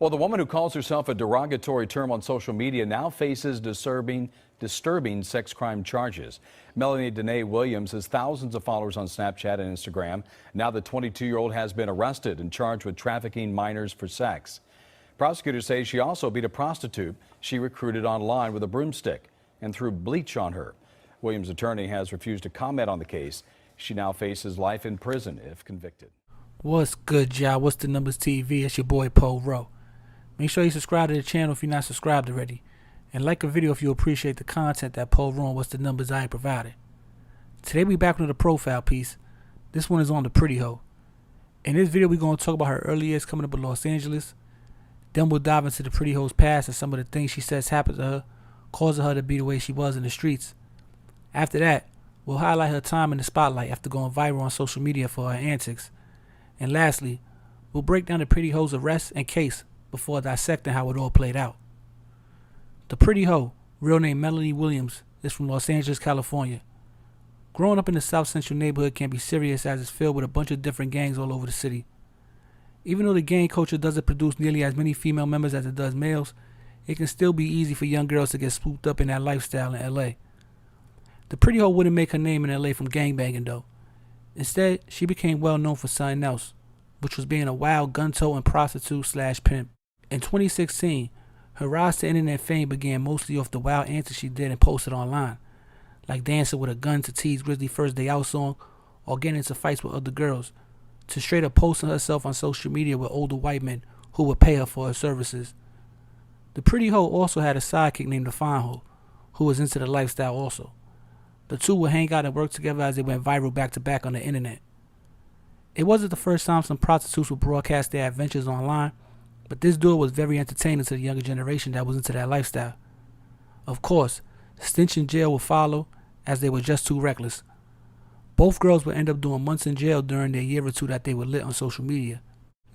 Well, the woman who calls herself a derogatory term on social media now faces disturbing sex crime charges. Melanie Danae Williams has thousands of followers on Snapchat and Instagram. Now the 22-year-old has been arrested and charged with trafficking minors for sex. Prosecutors say she also beat a prostitute she recruited online with a broomstick and threw bleach on her. Williams' attorney has refused to comment on the case. She now faces life in prison if convicted. What's good, y'all? What's the numbers TV? It's your boy Poe Rowe. Make sure you subscribe to the channel if you're not subscribed already. And like a video if you appreciate the content that Poe Rowe and What's the Numbers I provided. Today we back with a profile piece. This one is on the pretty hoe. In this video we're going to talk about her early years coming up in Los Angeles. Then we'll dive into the pretty hoe's past and some of the things she says happened to her, causing her to be the way she was in the streets. After that, we'll highlight her time in the spotlight after going viral on social media for her antics. And lastly, we'll break down the pretty hoe's arrest and case before dissecting how it all played out. The pretty hoe, real name Melanie Williams, is from Los Angeles, California. Growing up in the South Central neighborhood can be serious as it's filled with a bunch of different gangs all over the city. Even though the gang culture doesn't produce nearly as many female members as it does males, it can still be easy for young girls to get swooped up in that lifestyle in LA. The pretty hoe wouldn't make her name in LA from gangbanging though. Instead, she became well known for something else, which was being a wild gun-toting prostitute/pimp. In 2016, her rise to internet fame began mostly off the wild antics she did and posted online, like dancing with a gun to T's Grizzly First Day Out song or getting into fights with other girls, to straight up posting herself on social media with older white men who would pay her for her services. The pretty hoe also had a sidekick named the Fine Hoe, who was into the lifestyle also. The two would hang out and work together as they went viral back to back on the internet. It wasn't the first time some prostitutes would broadcast their adventures online, but this duo was very entertaining to the younger generation that was into that lifestyle. Of course, stench in jail would follow, as they were just too reckless. Both girls would end up doing months in jail during their year or two that they were lit on social media.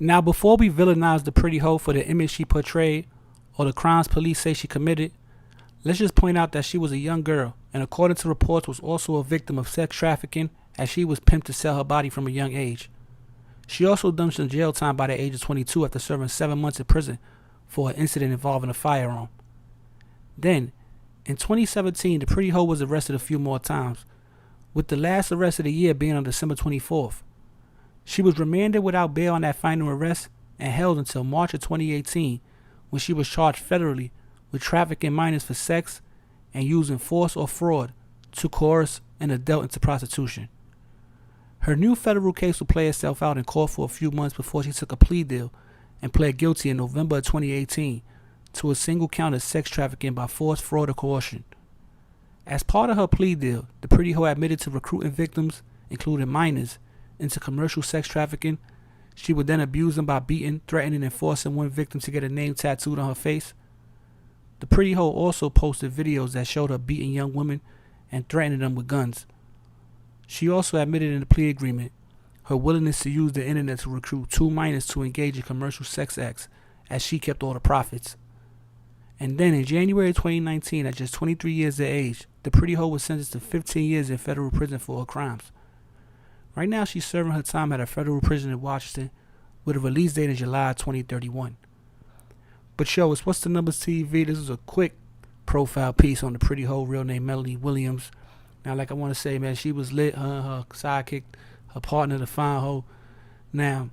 Now, before we villainize the pretty hoe for the image she portrayed or the crimes police say she committed, let's just point out that she was a young girl and according to reports was also a victim of sex trafficking as she was pimped to sell her body from a young age. She also done some jail time by the age of 22 after serving 7 months in prison for an incident involving a firearm. Then, in 2017, the pretty hoe was arrested a few more times, with the last arrest of the year being on December 24th. She was remanded without bail on that final arrest and held until March of 2018 when she was charged federally with trafficking minors for sex and using force or fraud to coerce an adult into prostitution. Her new federal case will play itself out in court for a few months before she took a plea deal and pled guilty in November of 2018 to a single count of sex trafficking by force, fraud, or coercion. As part of her plea deal, the pretty hoe admitted to recruiting victims, including minors, into commercial sex trafficking. She would then abuse them by beating, threatening, and forcing one victim to get a name tattooed on her face. The pretty hoe also posted videos that showed her beating young women and threatening them with guns. She also admitted in the plea agreement her willingness to use the internet to recruit 2 minors to engage in commercial sex acts, as she kept all the profits. And then in January 2019, at just 23 years of age, the pretty hoe was sentenced to 15 years in federal prison for her crimes. Right now, she's serving her time at a federal prison in Washington with a release date in July 2031. But yo, it's What's the Numbers TV. This is a quick profile piece on the pretty hoe, real name Melanie Williams. Now, like I want to say, man, she was lit. Her sidekick, her partner, the Fine Hoe. Now,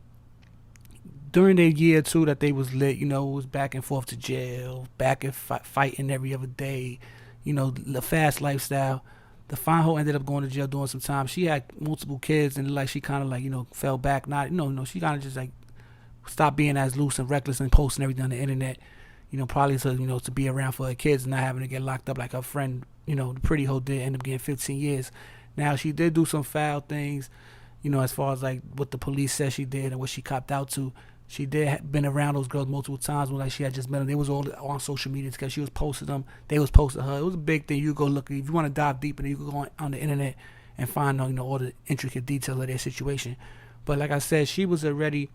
during their year or two that they was lit, it was back and forth to jail, back and fighting every other day, the fast lifestyle. The Fine Hoe ended up going to jail doing some time. She had multiple kids and she kind of fell back. She kind of just stopped being as loose and reckless and posting everything on the internet, probably to be around for her kids and not having to get locked up like her friend, the pretty hoe did end up getting 15 years. Now, she did do some foul things, as far as what the police said she did and what she copped out to. She did been around those girls multiple times when she had just met them. They was all on social media because she was posting them. They was posting her. It was a big thing. You go look. If you want to dive deeper, you can go on the internet and find all the intricate details of their situation. But like I said, she was already,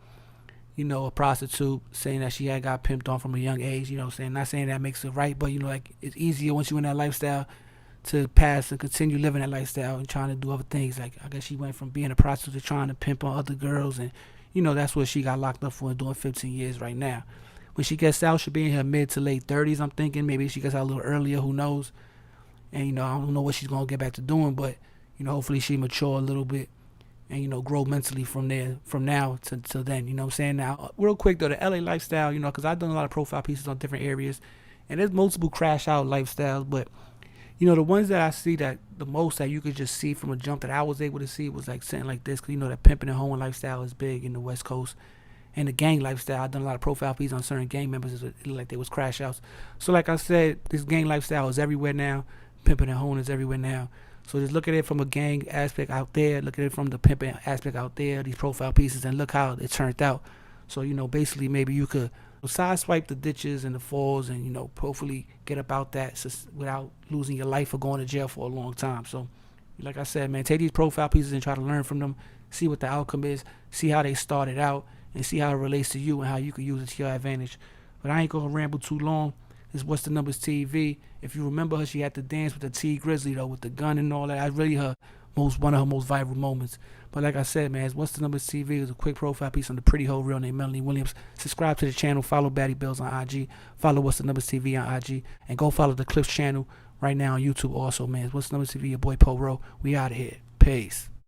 a prostitute, saying that she had got pimped on from a young age. Not saying that makes it right, but it's easier once you're in that lifestyle to pass and continue living that lifestyle and trying to do other things. I guess she went from being a prostitute to trying to pimp on other girls and. That's what she got locked up for and doing 15 years right now. When she gets out, she'll be in her mid to late 30s. I'm thinking maybe she gets out a little earlier. Who knows? And I don't know what she's gonna get back to doing, but hopefully she mature a little bit and grow mentally from now to then. You know what I'm saying? Now, real quick though, the LA lifestyle, because I've done a lot of profile pieces on different areas, and there's multiple crash out lifestyles, but the ones that I see that the most that you could just see from a jump that I was able to see was like something like this, because that pimping and hoeing lifestyle is big in the West Coast. And the gang lifestyle, I've done a lot of profile pieces on certain gang members. It looked like they was crash outs. So like I said, this gang lifestyle is everywhere now. Pimping and hoeing is everywhere now. So just look at it from a gang aspect out there. Look at it from the pimping aspect out there, these profile pieces, and look how it turned out. So, basically maybe you could sideswipe the ditches and the falls and, hopefully get about that without losing your life or going to jail for a long time. So, like I said, man, take these profile pieces and try to learn from them, see what the outcome is, see how they started out, and see how it relates to you and how you can use it to your advantage. But I ain't going to ramble too long. This is What's the Numbers TV. If you remember her, she had to dance with the T Grizzly, though, with the gun and all that. That's really one of her most viral moments. But like I said, man, What's the Numbers TV is a quick profile piece on the pretty hoe real named Melanie Williams. Subscribe to the channel. Follow Batty Bills on IG. Follow What's the Numbers TV on IG. And go follow the Clips channel right now on YouTube also, man. What's the Numbers TV, your boy Po Ro. We out of here. Peace.